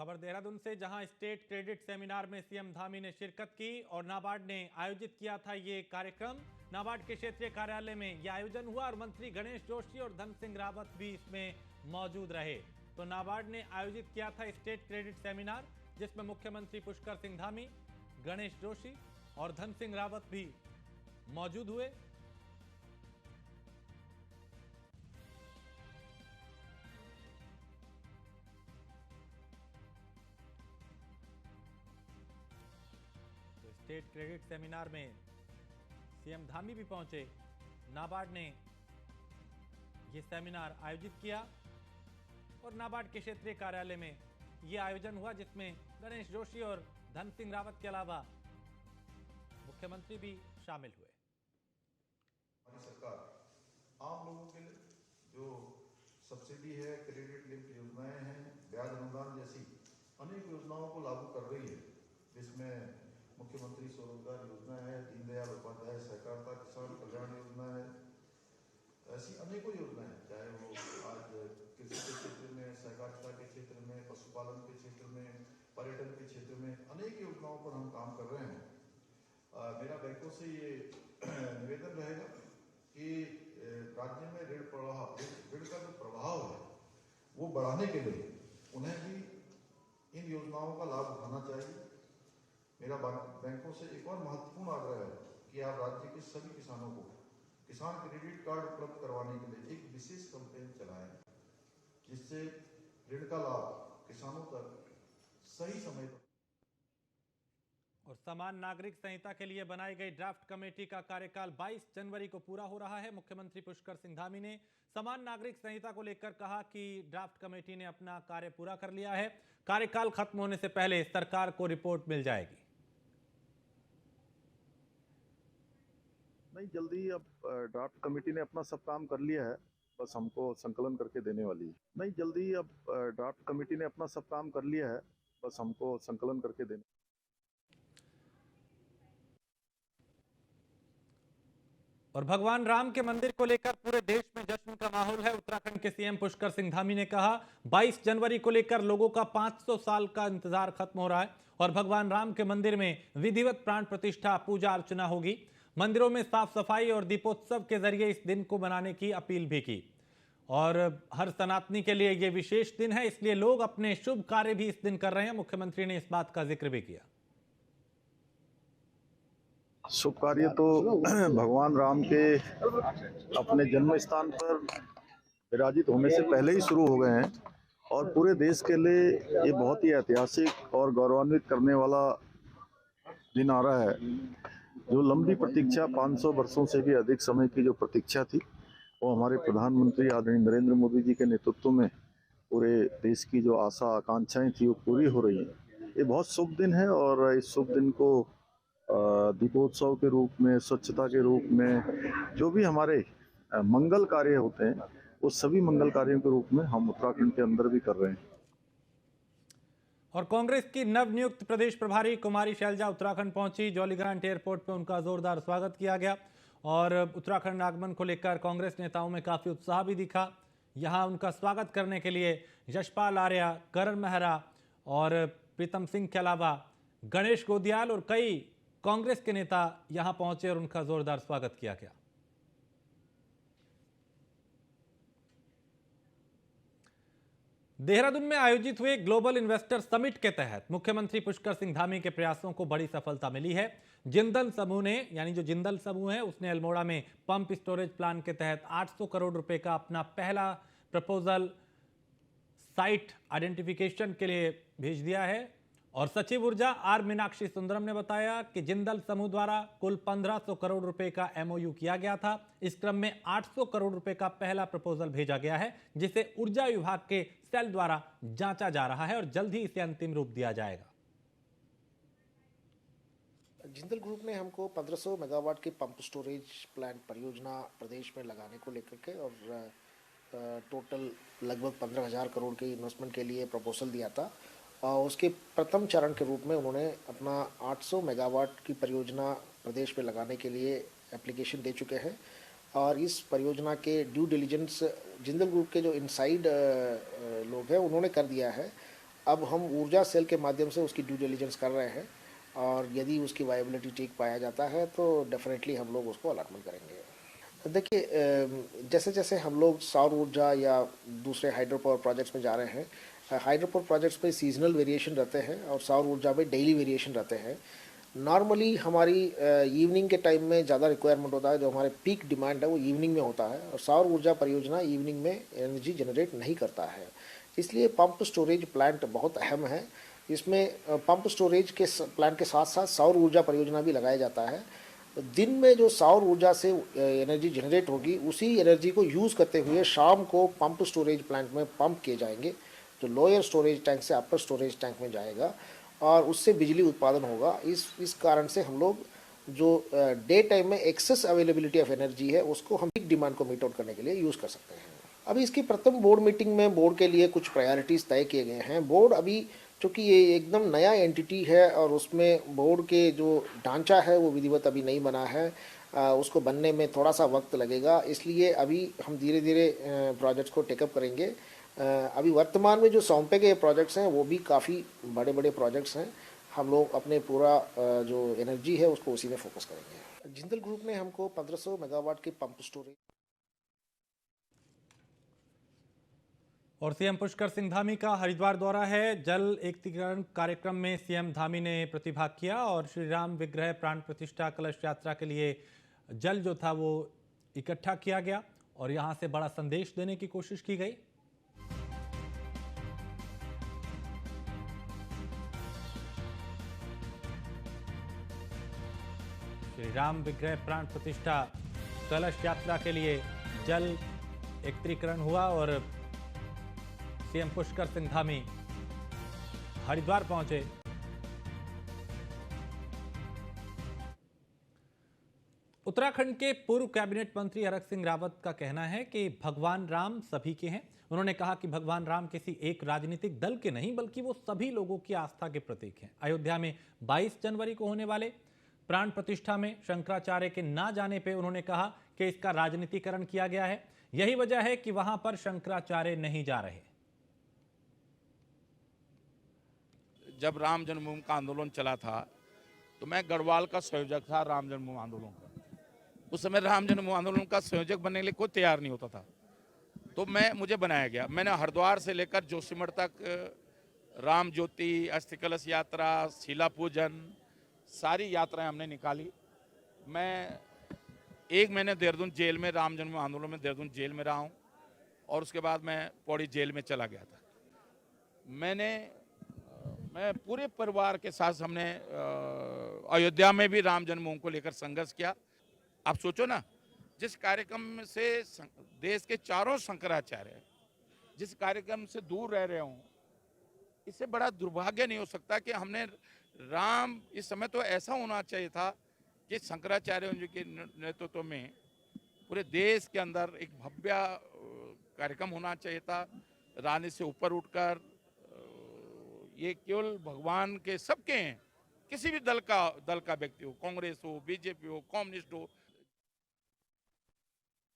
खबर देहरादून से, जहां स्टेट क्रेडिट सेमिनार में सीएम धामी ने शिरकत की और नाबार्ड ने आयोजित किया था ये कार्यक्रम। नाबार्ड के क्षेत्रीय कार्यालय में यह आयोजन हुआ और मंत्री गणेश जोशी और धन सिंह रावत भी इसमें मौजूद रहे। तो नाबार्ड ने आयोजित किया था स्टेट क्रेडिट सेमिनार, जिसमें मुख्यमंत्री पुष्कर सिंह धामी, गणेश जोशी और धन सिंह रावत भी मौजूद हुए। स्टेट क्रेडिट सेमिनार में सीएम धामी भी पहुंचे। नाबार्ड ने यह सेमिनार आयोजित किया और नाबार्ड के क्षेत्रीय कार्यालय में यह आयोजन हुआ, जिसमें गणेश जोशी और धन सिंह रावत के अलावा मुख्यमंत्री भी शामिल हुए। हमारी सरकार आम लोगों के लिए जो सब्सिडी है, क्रेडिट लिंक योजनाएं हैं, ब्याज अनुदान जैसी अनेक योजनाओं को लागू कर रही है, जिसमें मुख्यमंत्री स्वरोजगार योजना है, दीनदयाल उपाध्याय सहकारिता किसान कल्याण योजना है, ऐसी अनेकों योजनाएं, चाहे वो आज कृषि के क्षेत्र में, सहकारिता के क्षेत्र में, पशुपालन के क्षेत्र में, पर्यटन के क्षेत्र में अनेक योजनाओं पर हम काम कर रहे हैं। मेरा बैंकों से ये निवेदन रहेगा कि राज्य में ऋण का जो प्रभाव है वो बढ़ाने के लिए उन्हें भी इन योजनाओं का लाभ उठाना चाहिए। मेरा बैंकों से एक और महत्वपूर्ण आग्रह है कि आप राज्य के सभी किसानों को किसान क्रेडिट कार्ड उपलब्ध करवाने के लिए एक विशेष कैंपेन चलाएं, जिससे ऋण का लाभ किसानों तक सही समय पर। और समान नागरिक संहिता के लिए बनाई गई ड्राफ्ट कमेटी का कार्यकाल 22 जनवरी को पूरा हो रहा है। मुख्यमंत्री पुष्कर सिंह धामी ने समान नागरिक संहिता को लेकर कहा कि ड्राफ्ट कमेटी ने अपना कार्य पूरा कर लिया है। कार्यकाल खत्म होने से पहले सरकार को रिपोर्ट मिल जाएगी। नहीं, जल्दी अब ड्राफ्ट कमेटी ने अपना सब काम कर लिया है, बस हमको संकलन करके देने वाली है। नहीं, जल्दी अब ड्राफ्ट कमेटी ने अपना सब काम कर लिया है, बस हमको संकलन करके देने। और भगवान राम के मंदिर को लेकर पूरे देश में जश्न का माहौल है। उत्तराखंड के सीएम पुष्कर सिंह धामी ने कहा, 22 जनवरी को लेकर लोगों का 500 साल का इंतजार खत्म हो रहा है और भगवान राम के मंदिर में विधिवत प्राण प्रतिष्ठा, पूजा अर्चना होगी। मंदिरों में साफ सफाई और दीपोत्सव के जरिए इस दिन को मनाने की अपील भी की। और हर सनातनी के लिए यह विशेष दिन है, इसलिए लोग अपने शुभ कार्य भी इस दिन कर रहे हैं। मुख्यमंत्री ने इस बात का जिक्र भी किया। शुभ कार्य तो भगवान राम के अपने जन्म स्थान पर विराजित होने से पहले ही शुरू हो गए हैं और पूरे देश के लिए ये बहुत ही ऐतिहासिक और गौरवान्वित करने वाला दिन आ रहा है। जो लंबी प्रतीक्षा, 500 वर्षों से भी अधिक समय की जो प्रतीक्षा थी, वो हमारे प्रधानमंत्री आदरणीय नरेंद्र मोदी जी के नेतृत्व में पूरे देश की जो आशा आकांक्षाएं थी वो पूरी हो रही है। ये बहुत शुभ दिन है और इस शुभ दिन को दीपोत्सव के रूप में, स्वच्छता के रूप में, जो भी हमारे मंगल कार्य होते हैं, वो सभी मंगल कार्यों के रूप में हम उत्तराखंड के अंदर भी कर रहे हैं। और कांग्रेस की नवनियुक्त प्रदेश प्रभारी कुमारी शैलजा उत्तराखंड पहुंची। जॉलीग्रांट एयरपोर्ट पर उनका जोरदार स्वागत किया गया और उत्तराखंड आगमन को लेकर कांग्रेस नेताओं में काफी उत्साह भी दिखा। यहां उनका स्वागत करने के लिए यशपाल आर्या, करण मेहरा और प्रीतम सिंह के अलावा गणेश गोदियाल और कई कांग्रेस के नेता यहां पहुंचे और उनका जोरदार स्वागत किया गया। देहरादून में आयोजित हुए ग्लोबल इन्वेस्टर समिट के तहत मुख्यमंत्री पुष्कर सिंह धामी के प्रयासों को बड़ी सफलता मिली है। जिंदल समूह ने, यानी जो जिंदल समूह है, उसने अल्मोड़ा में पंप स्टोरेज प्लान के तहत 800 करोड़ रुपए का अपना पहला प्रपोजल साइट आइडेंटिफिकेशन के लिए भेज दिया है। और सचिव ऊर्जा आर मीनाक्षी सुंदरम ने बताया कि जिंदल समूह द्वारा कुल 1500 करोड़ रुपए का एमओयू किया गया था। इस क्रम में 800 करोड़ रुपए का पहला प्रपोजल भेजा गया है, जिसे ऊर्जा विभाग के सेल द्वारा जांचा जा रहा है और जल्द ही इसे अंतिम रूप दिया जाएगा। जिंदल ग्रुप ने हमको 1500 मेगावाट की पंप स्टोरेज प्लांट परियोजना प्रदेश में लगाने को लेकर के और टोटल लगभग 15,000 करोड़ के इन्वेस्टमेंट के लिए प्रपोजल दिया था। उसके प्रथम चरण के रूप में उन्होंने अपना 800 मेगावाट की परियोजना प्रदेश में लगाने के लिए एप्लीकेशन दे चुके हैं और इस परियोजना के ड्यू डिलिजेंस जिंदल ग्रुप के जो इनसाइड लोग हैं उन्होंने कर दिया है अब हम ऊर्जा सेल के माध्यम से उसकी ड्यू डिलिजेंस कर रहे हैं और यदि उसकी वायबिलिटी ठीक पाया जाता है तो डेफिनेटली हम लोग उसको अलॉटमेंट करेंगे। देखिए, जैसे जैसे हम लोग सौर ऊर्जा या दूसरे हाइड्रो पावर प्रोजेक्ट्स में जा रहे हैं, हाइड्रो पावर प्रोजेक्ट्स में सीजनल वेरिएशन रहते हैं और सौर ऊर्जा में डेली वेरिएशन रहते हैं। नॉर्मली हमारी इवनिंग के टाइम में ज़्यादा रिक्वायरमेंट होता है, जो हमारे पीक डिमांड है वो इवनिंग में होता है, और सौर ऊर्जा परियोजना इवनिंग में एनर्जी जनरेट नहीं करता है। इसलिए पंप स्टोरेज प्लांट बहुत अहम है। इसमें पंप स्टोरेज के प्लांट के साथ साथ सौर ऊर्जा परियोजना भी लगाया जाता है। दिन में जो सौर ऊर्जा से एनर्जी जनरेट होगी, उसी एनर्जी को यूज़ करते हुए शाम को पंप स्टोरेज प्लांट में पंप किए जाएंगे, जो लोअर स्टोरेज टैंक से अपर स्टोरेज टैंक में जाएगा और उससे बिजली उत्पादन होगा। इस कारण से हम लोग जो डे टाइम में एक्सेस अवेलेबिलिटी ऑफ एनर्जी है उसको हम पीक डिमांड को मीट आउट करने के लिए यूज़ कर सकते हैं। अभी इसकी प्रथम बोर्ड मीटिंग में बोर्ड के लिए कुछ प्रायोरिटीज़ तय किए गए हैं। बोर्ड अभी चूँकि ये एकदम नया एंटिटी है और उसमें बोर्ड के जो ढांचा है वो विधिवत अभी नहीं बना है, उसको बनने में थोड़ा सा वक्त लगेगा। इसलिए अभी हम धीरे धीरे प्रोजेक्ट्स को टेकअप करेंगे। अभी वर्तमान में जो सौंपे गए प्रोजेक्ट्स हैं वो भी काफ़ी बड़े बड़े प्रोजेक्ट्स हैं। हम लोग अपने पूरा जो एनर्जी है उसको उसी में फोकस करेंगे। जिंदल ग्रुप ने हमको 1500 मेगावाट की पंप स्टोरेज और सीएम पुष्कर सिंह धामी का हरिद्वार दौरा है। जल एकत्रीकरण कार्यक्रम में सीएम धामी ने प्रतिभाग किया और श्री राम विग्रह प्राण प्रतिष्ठा कलश यात्रा के लिए जल जो था वो इकट्ठा किया गया और यहां से बड़ा संदेश देने की कोशिश की गई। श्री राम विग्रह प्राण प्रतिष्ठा कलश यात्रा के लिए जल एकत्रीकरण हुआ और सीएम पुष्कर सिंह धामी हरिद्वार पहुंचे। उत्तराखंड के पूर्व कैबिनेट मंत्री हरक सिंह रावत का कहना है कि भगवान राम सभी के हैं। उन्होंने कहा कि भगवान राम किसी एक राजनीतिक दल के नहीं बल्कि वो सभी लोगों की आस्था के प्रतीक हैं। अयोध्या में 22 जनवरी को होने वाले प्राण प्रतिष्ठा में शंकराचार्य के ना जाने पे उन्होंने कहा कि इसका राजनीतिकरण किया गया है। यही वजह है कि वहां पर शंकराचार्य नहीं जा रहे। जब राम जन्मभूमि का आंदोलन चला था तो मैं गढ़वाल का संयोजक था राम जन्मभूमि आंदोलन का। उस समय राम जन्मभूमि आंदोलन का संयोजक बनने के लिए कोई तैयार नहीं होता था, तो मुझे बनाया गया। मैंने हरिद्वार से लेकर जोशीमठ तक राम ज्योति, अस्थि कलश यात्रा, शिला पूजन, सारी यात्राएं हमने निकाली। मैं 1 महीने देहरादून जेल में राम जन्मभूमि आंदोलन में देहरादून जेल में रहा हूँ और उसके बाद मैं पौड़ी जेल में चला गया था। मैं पूरे परिवार के साथ हमने अयोध्या में भी राम जन्मभूमि को लेकर संघर्ष किया। आप सोचो ना, जिस कार्यक्रम से देश के चारों शंकराचार्य जिस कार्यक्रम से दूर रह रहे हों, इससे बड़ा दुर्भाग्य नहीं हो सकता कि हमने राम, इस समय तो ऐसा होना चाहिए था कि शंकराचार्य जी के नेतृत्व में पूरे देश के अंदर एक भव्य कार्यक्रम होना चाहिए था। राजनीति से ऊपर उठकर ये केवल भगवान के सबके हैं, किसी भी दल का व्यक्ति हो, कांग्रेस हो, बीजेपी हो, कम्युनिस्ट हो।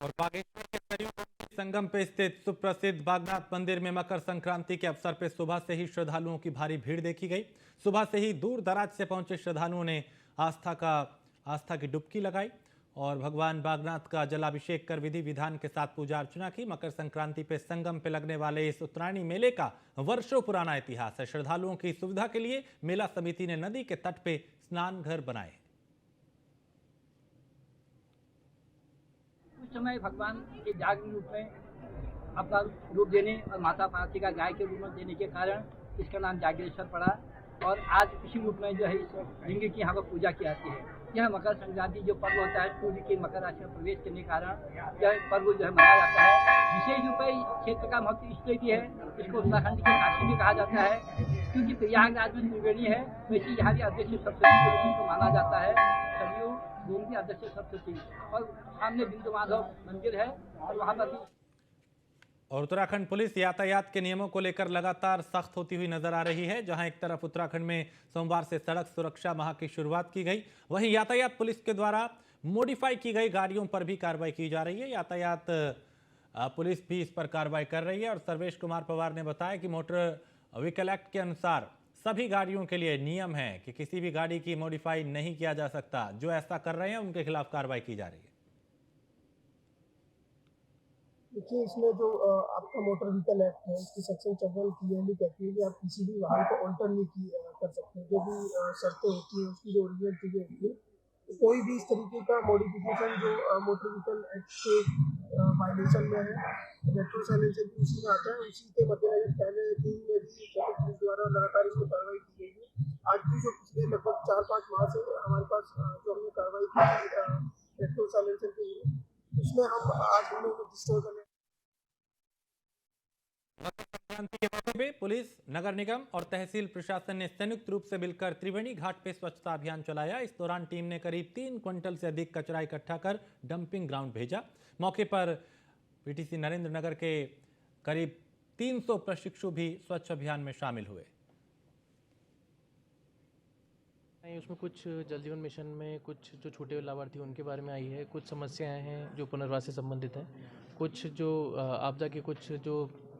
और बागेश्वर के सरयू संगम पे स्थित सुप्रसिद्ध बागनाथ मंदिर में मकर संक्रांति के अवसर पर सुबह से ही श्रद्धालुओं की भारी भीड़ देखी गई। सुबह से ही दूर दराज से पहुंचे श्रद्धालुओं ने आस्था की डुबकी लगाई और भगवान बागनाथ का जलाभिषेक कर विधि विधान के साथ पूजा अर्चना की। मकर संक्रांति पे संगम पे लगने वाले इस उत्तरायणी मेले का वर्षों पुराना इतिहास है। श्रद्धालुओं की सुविधा के लिए मेला समिति ने नदी के तट पे स्नान घर बनाए। उस समय भगवान के जागरण रूप में अपना रूप देने और माता पार्वती का गाय के रूप में देने के कारण इसका नाम जागेश्वर पड़ा और आज इसी रूप में जो है इस लिंग की यहाँ पर पूजा की जाती है। यह मकर संक्रांति जो पर्व होता है, सूर्य के मकर राशि में प्रवेश करने के कारण यह पर्व जो है मनाया जाता है। विशेष रूप से क्षेत्र का महत्व इसलिए भी है, इसको उत्तराखंड की काशी भी कहा जाता है क्योंकि प्रयागराज में त्रिवेणी है, वैसे यहाँ भी अध्यक्ष सप्तशती के रूप में माना जाता है। सरयू गोमती अध्यक्ष सप्तशती और सामने बिंदु माधव मंदिर है और वहाँ पर और उत्तराखंड पुलिस यातायात के नियमों को लेकर लगातार सख्त होती हुई नजर आ रही है। जहां एक तरफ उत्तराखंड में सोमवार से सड़क सुरक्षा माह की शुरुआत की गई, वहीं यातायात पुलिस के द्वारा मॉडिफाई की गई गाड़ियों पर भी कार्रवाई की जा रही है। यातायात पुलिस भी इस पर कार्रवाई कर रही है और सर्वेश कुमार पवार ने बताया कि मोटर व्हीकल एक्ट के अनुसार सभी गाड़ियों के लिए नियम है कि किसी भी गाड़ी की मॉडिफाई नहीं किया जा सकता। जो ऐसा कर रहे हैं उनके खिलाफ कार्रवाई की जा रही है। देखिए, इसमें जो आपका मोटर व्हीकल एक्ट है, इसकी सेक्शन 54 क्लियरली कहती है कि आप किसी भी वाहन को ऑल्टर नहीं कर सकते। जो भी शर्तें होती हैं, उसकी जो ओरिजिनल चीज़ें होती हैं, तो कोई भी इस तरीके का मॉडिफिकेशन जो मोटर व्हीकल एक्ट के वायलेशन में है, रेट्रो साइलेंसर भी उसी में आता है। उसी के मद्देनजर पहले दिन में भी ट्रैफिक पुलिस द्वारा लगातार इसमें कार्रवाई की गई है। आज भी जो पिछले लगभग 4-5 माह से हमारे पास जो हमने कार्रवाई की रेट्रो साइलेंसर के लिए, उसमें हम आज हमने रजिस्टर करने क्रांति के मौके पे पुलिस, नगर निगम और तहसील प्रशासन ने संयुक्त रूप से मिलकर त्रिवेणी घाट पे स्वच्छता अभियान चलाया। इस दौरान टीम ने करीब 3 क्विंटल से अधिक कचरा इकट्ठा कर डंपिंग ग्राउंड भेजा। मौके पर पीटीसी नरेंद्र नगर के करीब 300 प्रशिक्षु भी स्वच्छ अभियान में शामिल हुए। उसमें कुछ जल जीवन मिशन में कुछ जो छोटे लाभार्थी उनके बारे में आई है, कुछ समस्याएं हैं जो पुनर्वास से संबंधित हैं, कुछ जो आपदा के कुछ जो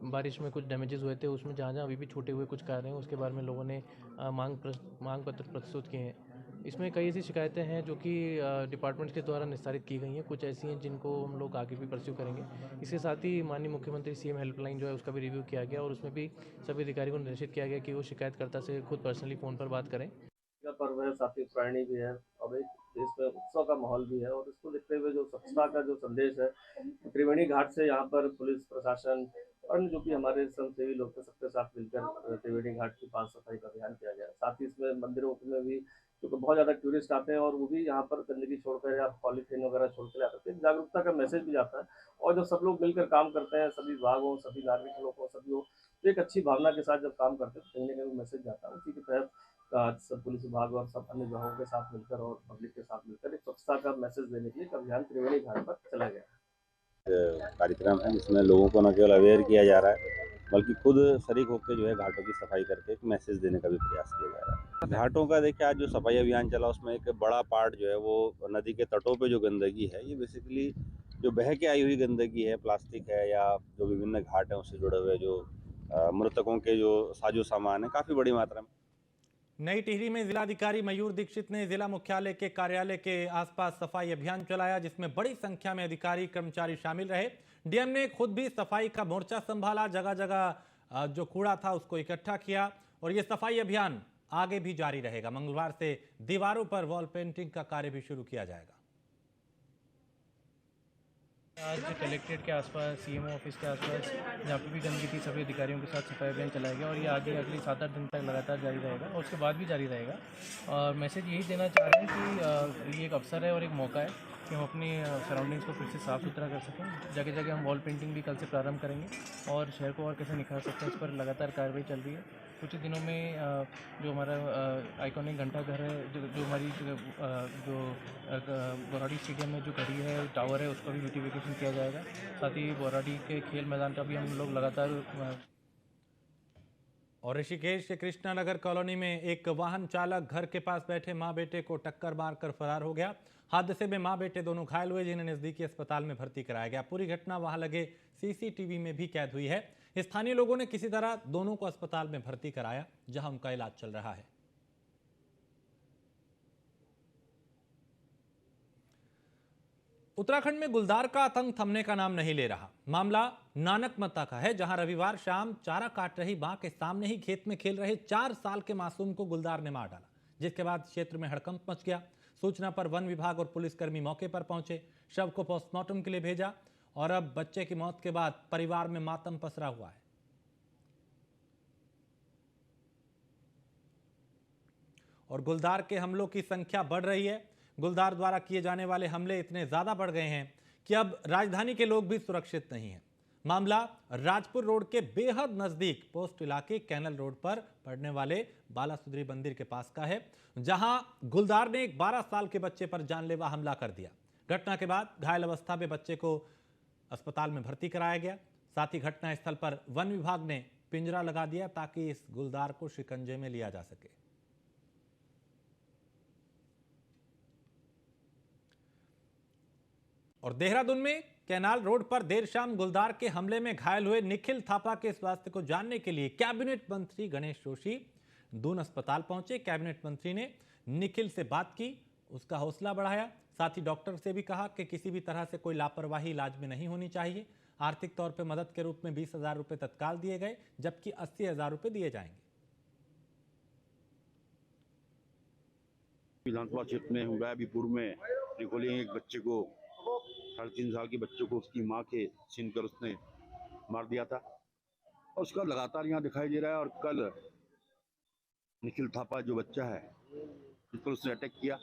बारिश में कुछ डैमेजेस हुए थे उसमें जहाँ अभी भी छूटे हुए कुछ कार्य हैं उसके बारे में लोगों ने मांग पत्र प्रस्तुत किए हैं। इसमें कई ऐसी शिकायतें हैं जो कि डिपार्टमेंट्स के द्वारा निस्तारित की गई हैं, कुछ ऐसी हैं जिनको हम लोग आगे भी परस्यू करेंगे। इसके साथ ही माननीय मुख्यमंत्री सीएम हेल्पलाइन जो है उसका भी रिव्यू किया गया और उसमें भी सभी अधिकारियों को निर्देशित किया गया कि वो शिकायतकर्ता से खुद पर्सनली फ़ोन पर बात करें। का पर्व है, साथ ही उत्तरायणी भी है और एक देश में उत्सव का माहौल भी है, और इसको देखते हुए जो स्वच्छता का जो संदेश है त्रिवेणी घाट से यहाँ पर पुलिस प्रशासन और जो भी हमारे स्वयंसेवी लोग थे सबके साथ मिलकर त्रिवेणी घाट की 5 सफाई का अभियान किया गया। साथ ही इसमें मंदिरों में भी क्योंकि बहुत ज़्यादा टूरिस्ट आते हैं और वो भी यहाँ पर गंदगी छोड़कर या पॉलीथीन वगैरह छोड़कर आते हैं, जागरूकता का मैसेज भी जाता है। और जब सब लोग मिलकर काम करते हैं, सभी विभाग हो, सभी नागरिक लोग हो, सभी हो, तो एक अच्छी भावना के साथ जब काम करते हैं तो कहीं ना कहीं मैसेज जाता है। उसी के तहत आज सब पुलिस विभाग और सब अन्य विभागों के साथ मिलकर और पब्लिक के साथ मिलकर एक स्वच्छता का मैसेज देने के लिए अभियान त्रिवेणी घाट पर चला गया। कार्यक्रम है जिसमें लोगों को न केवल अवेयर किया जा रहा है बल्कि खुद शरीक होकर जो है घाटों की सफाई करके एक मैसेज देने का भी प्रयास किया जा रहा है। घाटों का देखिए आज जो सफाई अभियान चला उसमें एक बड़ा पार्ट जो है वो नदी के तटों पे जो गंदगी है, ये बेसिकली जो बह के आई हुई गंदगी है, प्लास्टिक है या जो विभिन्न घाट हैं उससे जुड़े हुए जो मृतकों के जो साजो सामान है काफ़ी बड़ी मात्रा में। नई टिहरी में जिलाधिकारी मयूर दीक्षित ने जिला मुख्यालय के कार्यालय के आसपास सफाई अभियान चलाया, जिसमें बड़ी संख्या में अधिकारी कर्मचारी शामिल रहे। डीएम ने खुद भी सफाई का मोर्चा संभाला, जगह जगह जो कूड़ा था उसको इकट्ठा किया और ये सफाई अभियान आगे भी जारी रहेगा। मंगलवार से दीवारों पर वॉल पेंटिंग का कार्य भी शुरू किया जाएगा। आज कलेक्ट्रेट के आसपास, सीएमओ ऑफिस के आसपास जहाँ पे भी गंदगी थी सभी अधिकारियों के साथ सफाई अभियान चलाया गया और ये आगे अगले 7-8 दिन तक लगातार जारी रहेगा और उसके बाद भी जारी रहेगा। और मैसेज यही देना चाह रहे हैं कि ये एक अवसर है और एक मौका है कि हम अपनी सराउंडिंग्स को फिर से साफ़ सुथरा कर सकें। जगह जगह हम वॉल पेंटिंग भी कल से प्रारंभ करेंगे और शहर को और कैसे निखार सकते हैं इस पर लगातार कार्रवाई चल रही है। कुछ दिनों में जो हमारा आइकॉनिक घंटाघर है, जो हमारी जो बोराडी स्टेडियम में जो घड़ी है, टावर है, उसका भी ब्यूटिफिकेशन किया जाएगा। साथ ही बोराडी के खेल मैदान का भी हम लोग लगातार। और ऋषिकेश के कृष्णा नगर कॉलोनी में एक वाहन चालक घर के पास बैठे मां बेटे को टक्कर मारकर फरार हो गया। हादसे में मां बेटे दोनों घायल हुए, जिन्हें नजदीकी अस्पताल में भर्ती कराया गया। पूरी घटना वहां लगे सीसीटीवी में भी कैद हुई है। स्थानीय लोगों ने किसी तरह दोनों को अस्पताल में भर्ती कराया, जहां उनका इलाज चल रहा है। उत्तराखंड में गुलदार का आतंक थमने का नाम नहीं ले रहा। मामला नानकमता का है, जहां रविवार शाम चारा काट रही मां के सामने ही खेत में खेल रहे 4 साल के मासूम को गुलदार ने मार डाला, जिसके बाद क्षेत्र में हड़कंप मच गया। सूचना पर वन विभाग और पुलिसकर्मी मौके पर पहुंचे, शव को पोस्टमार्टम के लिए भेजा और अब बच्चे की मौत के बाद परिवार में मातम पसरा हुआ है। और गुलदार के हमलों की संख्या बढ़ रही है। गुलदार द्वारा किए जाने वाले हमले इतने ज्यादा बढ़ गए हैं कि अब राजधानी के लोग भी सुरक्षित नहीं हैं। मामला राजपुर रोड के बेहद नजदीक पोस्ट इलाके कैनल रोड पर पड़ने वाले बालासुंदरी मंदिर के पास का है, जहां गुलदार ने एक 12 साल के बच्चे पर जानलेवा हमला कर दिया। घटना के बाद घायल अवस्था में बच्चे को अस्पताल में भर्ती कराया गया। साथ ही घटनास्थल पर वन विभाग ने पिंजरा लगा दिया ताकि इस गुलदार को शिकंजे में लिया जा सके। और देहरादून में कैनाल रोड पर देर शाम गुलदार के हमले में घायल हुए निखिल थापा के स्वास्थ्य को जानने के लिए कैबिनेट मंत्री गणेश जोशी दून अस्पताल पहुंचे। कैबिनेट मंत्री ने निखिल से बात की, उसका हौसला बढ़ाया, साथ ही डॉक्टर से भी कहा कि किसी भी तरह से कोई लापरवाही इलाज में नहीं होनी चाहिए। आर्थिक तौर पर मदद के रूप में 20,000 रुपये तत्काल दिए गए, जबकि 80,000 रुपये दिए जाएंगे। विधानसभा क्षेत्र में हुडायाबीपुर में निकोली एक बच्चे को 3.5 साल के बच्चे को उसकी मां के छीनकर उसने मार दिया था और उसका लगातार यहाँ दिखाई दे रहा है। और कल निखिल थापा जो बच्चा है जिस पर उसने अटैक किया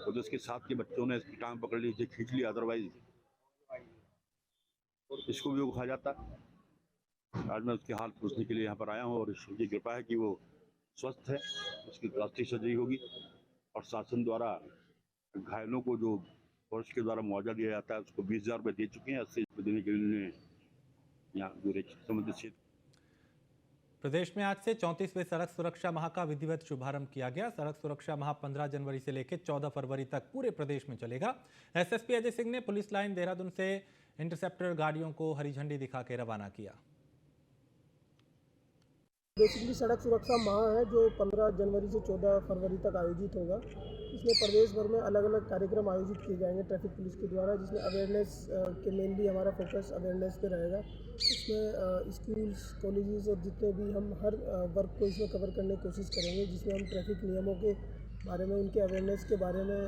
तो उसके साथ के बच्चों ने इसकी टांग पकड़ ली, खींच लिया, अदरवाइज इसको भी वो खा जाता। आज मैं उसकी हालत पूछने के लिए यहाँ पर आया हूँ और ईश्वर की कृपा है कि वो स्वस्थ है। उसकी प्लास्टिक सर्जरी होगी और शासन द्वारा घायलों को जो वर्ष के द्वारा मुआवजा दिया जाता है उसको 20,000 रुपये दे चुके हैं। 80 रुपये देने के लिए यहाँ जो संबंधित क्षेत्र। प्रदेश में आज से 34वें सड़क सुरक्षा माह का विधिवत शुभारंभ किया गया। सड़क सुरक्षा माह 15 जनवरी से लेकर 14 फरवरी तक पूरे प्रदेश में चलेगा। एसएसपी अजय सिंह ने पुलिस लाइन देहरादून से इंटरसेप्टर गाड़ियों को हरी झंडी दिखा के रवाना किया। बेसिकली सड़क सुरक्षा माह है जो 15 जनवरी से 14 फरवरी तक आयोजित होगा। इसमें प्रदेश भर में अलग अलग कार्यक्रम आयोजित किए जाएंगे ट्रैफिक पुलिस के द्वारा, जिसमें अवेयरनेस के मेनली हमारा फोकस अवेयरनेस पे रहेगा। इसमें स्कूल्स, कॉलेजेस और जितने भी हम हर वर्क को इसमें कवर करने की कोशिश करेंगे, जिसमें हम ट्रैफिक नियमों के बारे में, उनके अवेयरनेस के बारे में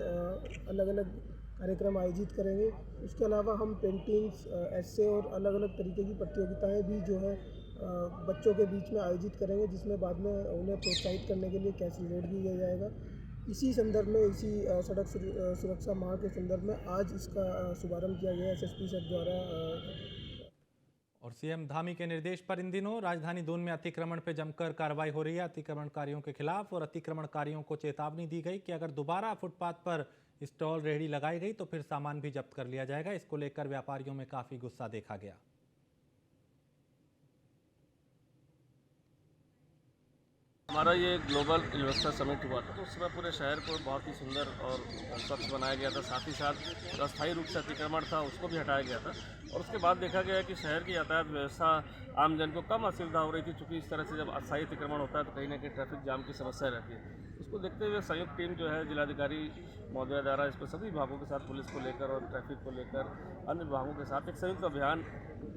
अलग अलग कार्यक्रम आयोजित करेंगे। उसके अलावा हम पेंटिंग्स, ऐसे और अलग अलग तरीके की प्रतियोगिताएँ भी जो है बच्चों के बीच में आयोजित करेंगे, जिसमें बाद में उन्हें प्रोत्साहित करने के लिए कैश रिवॉर्ड भी दिया जाएगा। इसी संदर्भ में, इसी सड़क सुरक्षा माह के संदर्भ में आज इसका शुभारंभ किया गया एसएसपी सर द्वारा। और सीएम धामी के निर्देश पर इन दिनों राजधानी दून में अतिक्रमण पर जमकर कार्रवाई हो रही है। अतिक्रमणकारियों के खिलाफ और अतिक्रमणकारियों को चेतावनी दी गई कि अगर दोबारा फुटपाथ पर स्टॉल रेहड़ी लगाई गई तो फिर सामान भी जब्त कर लिया जाएगा। इसको लेकर व्यापारियों में काफी गुस्सा देखा गया। हमारा ये ग्लोबल इन्वेस्टर समिट हुआ था तो उस समय पूरे शहर को बहुत ही सुंदर और स्वच्छ बनाया गया था। साथ ही साथ जो अस्थायी रूप से अतिक्रमण था उसको भी हटाया गया था और उसके बाद देखा गया कि शहर की यातायात व्यवस्था आम जन को कम असुविधा हो रही थी, क्योंकि इस तरह से जब अस्थायी अतिक्रमण होता है तो कहीं ना कहीं ट्रैफिक जाम की समस्या रहती है। उसको देखते हुए संयुक्त टीम जो है जिलाधिकारी महोदय द्वारा इस पर सभी विभागों के साथ, पुलिस को लेकर और ट्रैफिक को लेकर अन्य विभागों के साथ एक संयुक्त अभियान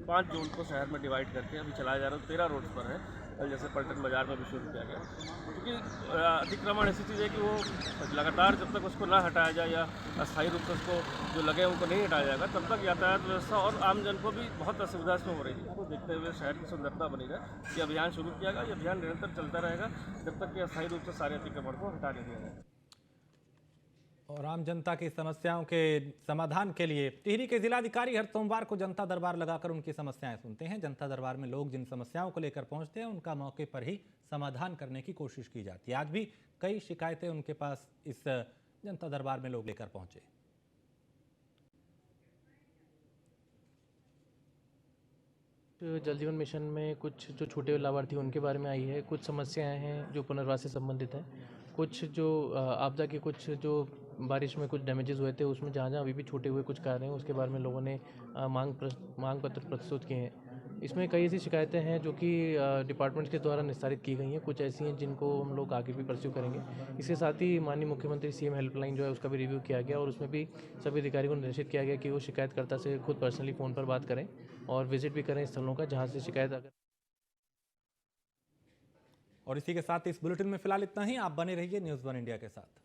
5 जून को शहर में डिवाइड करके अभी चलाया जा रहा है। 13 रोड्स पर है, कल जैसे पलटन बाजार में भी शुरू किया गया, क्योंकि अतिक्रमण ऐसी चीज़ है कि वो लगातार जब तक उसको ना हटाया जाए या अस्थायी रूप से उसको जो लगे उनको नहीं हटाया जाएगा तब तक यातायात व्यवस्था और आम जन को भी बहुत असुविधा इसमें हो रही है। तो देखते हुए शहर की सुंदरता बनी रहे, ये अभियान शुरू किया गया। ये अभियान निरंतर चलता रहेगा जब तक कि अस्थायी रूप से सारे अतिक्रमण को हटा नहीं दिया जाए। और आम जनता की समस्याओं के समाधान के लिए टिहरी के जिलाधिकारी हर सोमवार को जनता दरबार लगाकर उनकी समस्याएं सुनते हैं। जनता दरबार में लोग जिन समस्याओं को लेकर पहुंचते हैं उनका मौके पर ही समाधान करने की कोशिश की जाती है। आज भी कई शिकायतें उनके पास इस जनता दरबार में लोग लेकर पहुंचे। जल जीवन मिशन में कुछ जो छूटे लाभार्थी उनके बारे में आई है, कुछ समस्याएं हैं जो पुनर्वास से संबंधित है, कुछ जो आपदा के कुछ जो बारिश में कुछ डैमेजेस हुए थे उसमें जहाँ अभी भी छूटे हुए कुछ कार्य हैं उसके बारे में लोगों ने मांग पत्र प्रस्तुत किए हैं। इसमें कई ऐसी शिकायतें हैं जो कि डिपार्टमेंट्स के द्वारा निस्तारित की गई हैं, कुछ ऐसी हैं जिनको हम लोग आगे भी परस्यू करेंगे। इसके साथ ही माननीय मुख्यमंत्री सीएम हेल्पलाइन जो है उसका भी रिव्यू किया गया और उसमें भी सभी अधिकारियों को निर्देशित किया गया कि वो शिकायतकर्ता से खुद पर्सनली फ़ोन पर बात करें और विजिट भी करें स्थलों का जहाँ से शिकायत अगर। और इसी के साथ इस बुलेटिन में फिलहाल इतना ही। आप बने रहिए न्यूज़ 1 इंडिया के साथ।